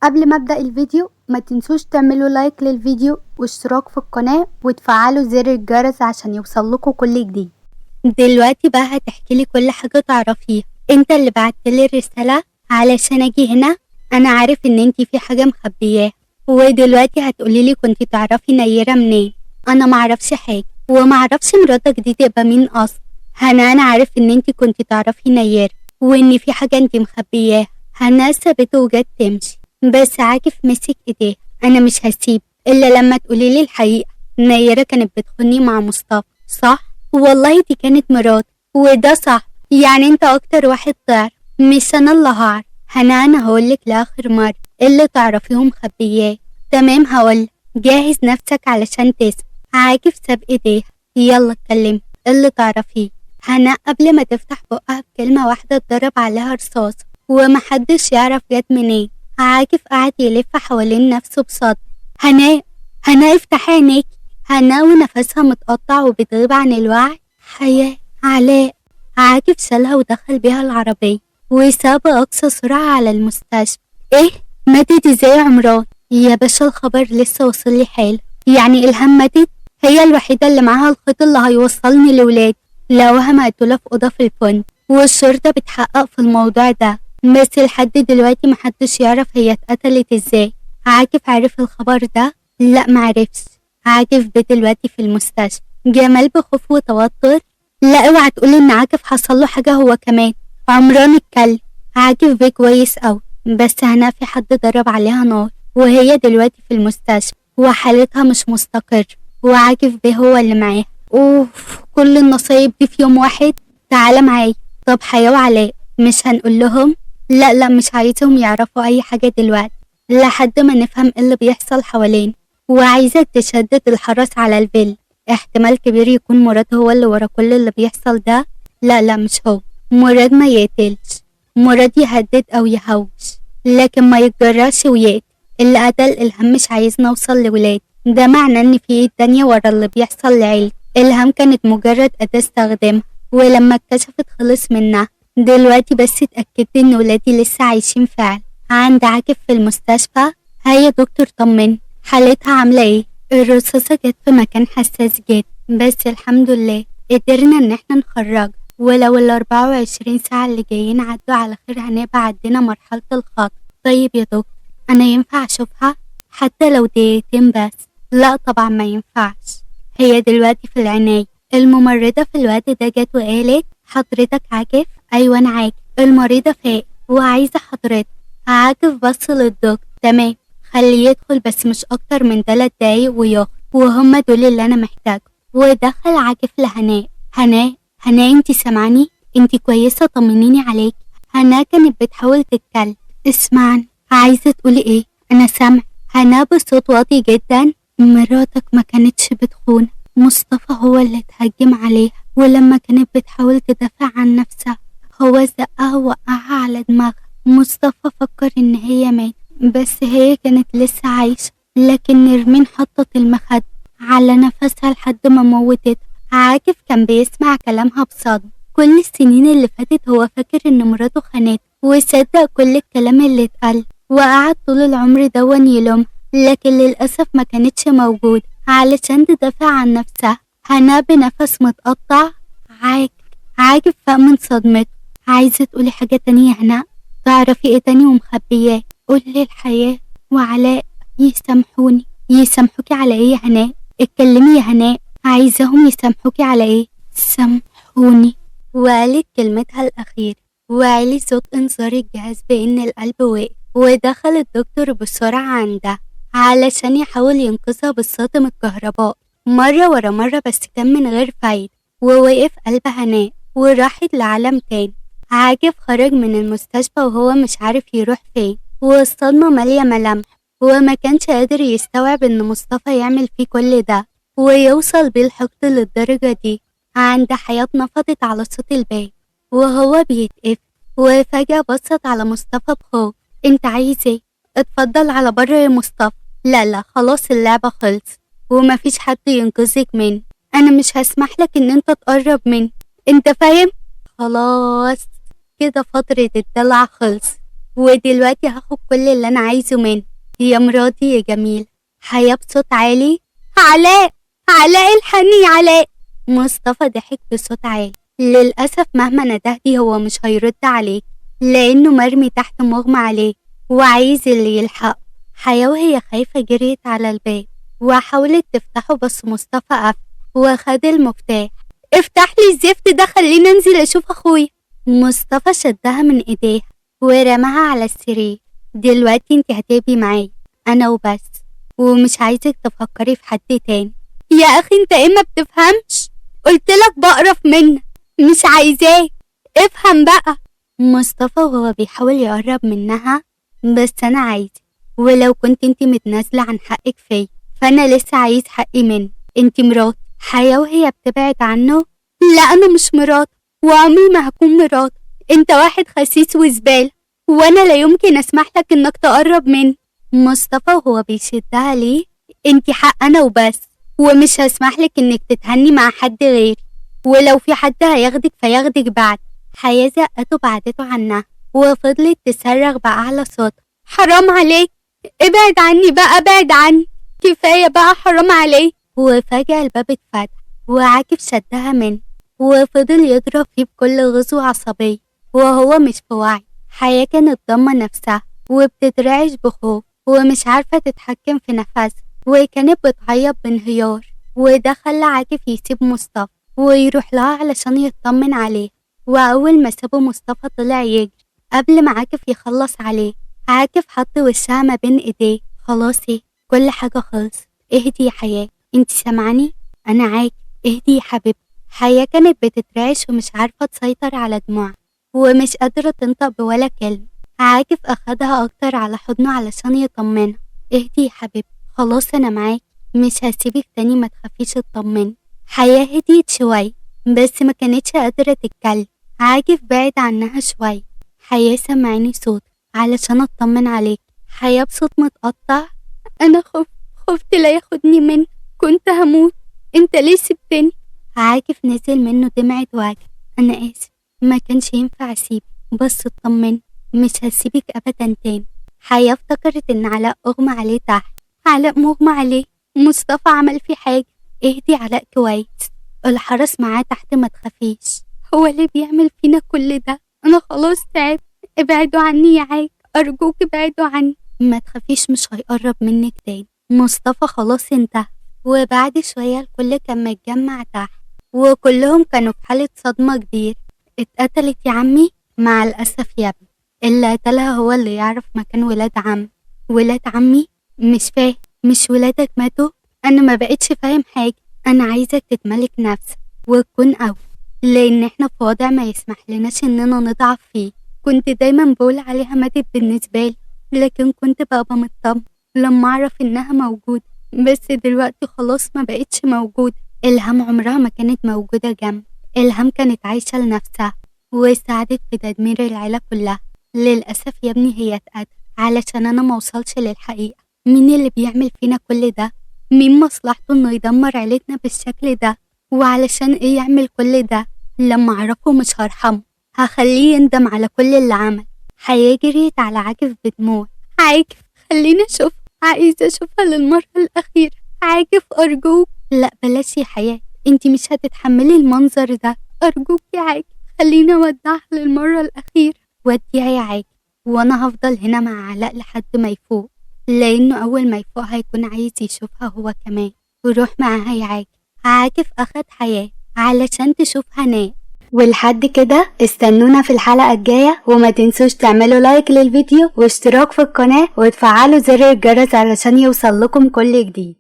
قبل ما ابدأ الفيديو ما تنسوش تعملوا لايك للفيديو واشتراك في القناة وتفعلوا زر الجرس عشان يوصلكوا كل جديد. دلوقتي بقى هتحكي لي كل حاجة تعرفيها. انت اللي بعتلي الرسالة علشان اجي هنا. انا عارف ان انتي في حاجة مخبياها، ودلوقتي هتقولي لي كنتي تعرفي نيرة منين. انا معرفش حاجة ومعرفش مراتك دي تبقى مين اصلا. انا عارف ان انتي كنتي تعرفي نيرة وان في حاجة انتي مخبياها. هنا سابته وجت تمشي، بس عاكف مسك ايديه. انا مش هسيب الا لما تقولي لي الحقيقة. نيرة كانت بتخوني مع مصطفى صح؟ والله دي كانت مرات وده صح. يعني انت اكتر واحد تعرف، مش انا اللي هعرف. انا هقولك لاخر مرة اللي تعرفيهم خبياه. تمام هقولك. جهز نفسك علشان تسمع. عاكف ساب ايديها. يلا اتكلمي اللي تعرفيه. هنا قبل ما تفتح بقها بكلمة واحدة اتضرب عليها رصاص ومحدش يعرف جت منين. عاكف قعد يلف حوالين نفسه بصدر. هنا افتحي عينيك. هنا ونفسها متقطع وبتغيب عن الوعي. حياة علاء. عاكف شالها ودخل بيها العربية وساب أقصى سرعة على المستشفى. ايه ماتت ازاي يا عمران؟ يا باشا الخبر لسه وصل لي حالا. يعني إلهام ماتت؟ هي الوحيدة اللي معاها الخيط اللي هيوصلني لولادي. لقوها مقتولة في أوضة في الفندق والشرطة بتحقق في الموضوع ده، بس لحد دلوقتي محدش يعرف هي اتقتلت ازاي. عاكف عرف الخبر ده؟ لا معرفش. عاكف دلوقتي في المستشفى. جمال بخوف وتوتر. لا اوعى تقولي ان عاكف حصل له حاجة هو كمان. عمران اتكلم. عاكف بيه كويس اوي، بس هنا في حد ضرب عليها نار وهي دلوقتي في المستشفى وحالتها مش مستقر، وعاكف بيه هو اللي معاها. اوف كل النصايب دي في يوم واحد. تعالى معايا. طب حياة وعلاء مش هنقول لهم؟ لا مش عايزهم يعرفوا اي حاجة دلوقتي لحد ما نفهم ايه اللي بيحصل حوالين. وعايزك تشدد الحرس على الفيل. احتمال كبير يكون مراد هو اللي ورا كل اللي بيحصل ده. لا مش هو. مراد ما يقتلش. مراد يهدد او يهوش لكن ما يتجرأش ويقتل. اللي قتل إلهام مش عايز نوصل لولاد. ده معناه ان في ايد تانية ورا اللي بيحصل لعيلة. إلهام كانت مجرد أداة استخدمها ولما اتكشفت خلص منها. دلوقتي بس اتأكدت ان ولادي لسه عايشين فعلا عند عاكف في المستشفى. هيا دكتور طمن حالتها عاملة ايه؟ الرصاصة جت في مكان حساس جدا، بس الحمد لله قدرنا ان احنا نخرجها. ولو ال24 ساعة اللي جايين عدوا على خير هنبقى عدينا مرحلة الخطر. طيب يا دكتور انا ينفع اشوفها حتى لو دقيقتين بس؟ لا طبعا ما ينفعش. هي دلوقتي في العناية. الممرضة في الوقت ده جت وقالت حضرتك عاكف؟ ايوه انا عاكف. المريضة فاق وعايزة حضرتك. عاكف بص للدكتور. تمام خليه يدخل بس مش اكتر من 3 دقايق ويخرج، وهم دول اللي انا محتاجه. ودخل عاكف لهناء. هناء انتي سامعاني؟ انتي كويسة؟ طمنيني عليك. هناء كانت بتحاول تتكلم. اسمعني. عايزة تقولي ايه؟ انا سامع. هناء بصوت واطي جدا. مراتك ما كانتش بتخون. مصطفى هو اللي اتهجم عليها ولما كانت بتحاول تدافع عن نفسها هو زقها ووقعها على دماغها. مصطفى فكر ان هي مات بس هي كانت لسه عايشة، لكن نرمين حطت المخد على نفسها لحد ما موتتها. عاكف كان بيسمع كلامها بصدمة. كل السنين اللي فاتت هو فاكر ان مراته خانته وصدق كل الكلام اللي اتقال، وقعد طول العمر دون يلوم، لكن للأسف ما كانتش موجودة علشان تدافع عن نفسها. هنا بنفس متقطع. عاكف فاق من صدمته. عايزة تقولي حاجة تانية هنا؟ تعرفي ايه تاني ومخبياه؟ قولي الحياة وعلاء يسامحوني. يسامحوكي على ايه يا هناء؟ اتكلمي يا هناء. عايزاهم يسامحوكي على ايه؟ سامحوني. وقالت كلمتها الأخيرة وعلي صوت انذار الجهاز بان القلب وقف. ودخل الدكتور بسرعة عندها علشان يحاول ينقذها بالصدم الكهربائي مرة ورا مرة، بس كان من غير فايدة. ووقف قلب هناء وراحت لعالم تاني. عاكف خرج من المستشفى وهو مش عارف يروح فين، والصدمة مالية ملامحه، وما كانش قادر يستوعب ان مصطفى يعمل فيه كل ده ويوصل بيه الحقد للدرجة دي. عند حياة نفضت على صوت الباب وهو بيتقفل، وفجأة بصت على مصطفى بخوف. انت عايز ايه؟ اتفضل على بره يا مصطفى. لا خلاص اللعبة خلص ومفيش حد ينقذك مني. انا مش هسمح لك ان انت تقرب مني، انت فاهم؟ خلاص كده فترة الدلع خلص ودلوقتي هاخد كل اللي أنا عايزه منه. يا مراتي يا جميل. حياة بصوت عالي: علاء، علاء الحقني يا علاء. مصطفى ضحك بصوت عالي. للأسف مهما ندهتي هو مش هيرد عليك، لأنه مرمي تحت مغمى عليه وعايز اللي يلحقه. حياة وهي خايفة جريت على الباب وحاولت تفتحه، بس مصطفى قفل وخد المفتاح. افتح لي الزفت ده، خليني انزل اشوف اخويا. مصطفى شدها من ايديها ورماها على السرير. دلوقتي انت هتبقي معايا انا وبس، ومش عايزك تفكري في حد تاني. يا اخي انت ايه ما بتفهمش؟ قلتلك بقرف منك، مش عايزاه، افهم بقى. مصطفى وهو بيحاول يقرب منها: بس انا عايزة، ولو كنت انت متنازلة عن حقك فيا فانا لسه عايز حقي منك. انت مرات. حياة وهي بتبعد عنه: لا انا مش مرات، وعمري ما هكون مرات. انت واحد خسيس وزبالة، وانا لا يمكن اسمح لك انك تقرب مني. مصطفى وهو بيشدها ليه: انت حق انا وبس، ومش هسمح لك انك تتهني مع حد غيري، ولو في حد هياخدك فياخدك بعد. حياة زقته بعدته عنها وفضلت تصرخ بأعلى صوت: حرام عليك، ابعد عني بقى، ابعد عني، كفاية بقى، حرام عليك. وفجأة الباب اتفتح وعاكف شدها منه وفضل يضرب فيه بكل غزو عصبية وهو مش في وعي. حياة كانت ضامة نفسها وبتترعش بخوف ومش عارفة تتحكم في نفسها، وكانت بتعيط بانهيار. وده خلى عاكف يسيب مصطفى ويروح لها علشان يطمن عليه. وأول ما سابه مصطفى طلع يجري قبل ما عاكف يخلص عليه. عاكف حط وشها ما بين ايديه: خلاص ايه، كل حاجة خلصت، اهدي يا حياة، انت سامعاني؟ انا عاكف، اهدي يا حبيبتي. حياة كانت بتترعش ومش عارفة تسيطر على دموعها ومش قادرة تنطق بولا كلمة. عاكف أخدها أكتر على حضنه علشان يطمنها: اهدي يا حبيبتي، خلاص أنا معاك، مش هسيبك تاني، ما تخافيش، اطمني. حياة هديت شوية بس ما كانتش قادرة تتكلم. عاكف بعد عنها شوية: حياة سمعيني صوت علشان اطمن عليك. حياة بصوت متقطع: انا خفت لا ياخدني منك، كنت هموت، انت ليه سبتني؟ عاكف نزل منه دمعة وجع: انا اسف، ما كانش ينفع اسيبك، بس اطمن، مش هسيبك ابدا تاني. حياة افتكرت ان علاء اغمى عليه تحت. علاء مغمى عليه؟ مصطفى عمل فيه حاجة؟ اهدي علاء كويس، الحرس معاه تحت، ما تخافيش، هو اللي بيعمل فينا كل ده، انا خلاص تعبت، ابعدوا عني يا عاك، ارجوك ابعدوا عني. ما تخافيش، مش هيقرب منك تاني، مصطفى خلاص انتهى. وبعد شوية الكل كان متجمع تحت وكلهم كانوا في حالة صدمة كبيرة. اتقتلت يا عمي؟ مع الأسف يا ابني، اللي قتلها هو اللي يعرف مكان ولاد عم. ولاد عمي؟ مش فاهم، مش ولادك ماتوا؟ انا ما بقتش فاهم حاجة. انا عايزك تتملك نفسك وتكون قوي، لان احنا في وضع ما يسمح لناش اننا نضعف فيه. كنت دايما بقول عليها ماتت بالنسبة لي، لكن كنت ببقى مطمن لما اعرف انها موجودة، بس دلوقتي خلاص ما بقتش موجودة. إلهام عمرها ما كانت موجودة جنب. إلهام كانت عايشة لنفسها وساعدت في تدمير العيلة كلها. للأسف يا ابني هي اتقتلت علشان أنا موصلش للحقيقة. مين اللي بيعمل فينا كل ده؟ مين مصلحته إنه يدمر عيلتنا بالشكل ده؟ وعلشان إيه يعمل كل ده؟ لما أعرفه مش هرحمه، هخليه يندم على كل اللي عمل. حياة جريت على عاكف بدموع: عاكف، خليني أشوفها، عايزة أشوفها للمرة الأخيرة، عاكف أرجوك. لا بلاش يا حياة، انتي مش هتتحملي المنظر ده، أرجوك يا عاكف، خليني أودعها للمرة الأخيرة. وديها يا عاكف، وأنا هفضل هنا مع علاء لحد ما يفوق، لأنه أول ما يفوق هيكون عايز يشوفها هو كمان. وروح معاها يا عاكف. عاكف أخد حياة علشان تشوف هناء. ولحد كده استنونا في الحلقة الجاية، وما تنسوش تعملوا لايك للفيديو واشتراك في القناة وتفعلوا زر الجرس علشان يوصل لكم كل جديد.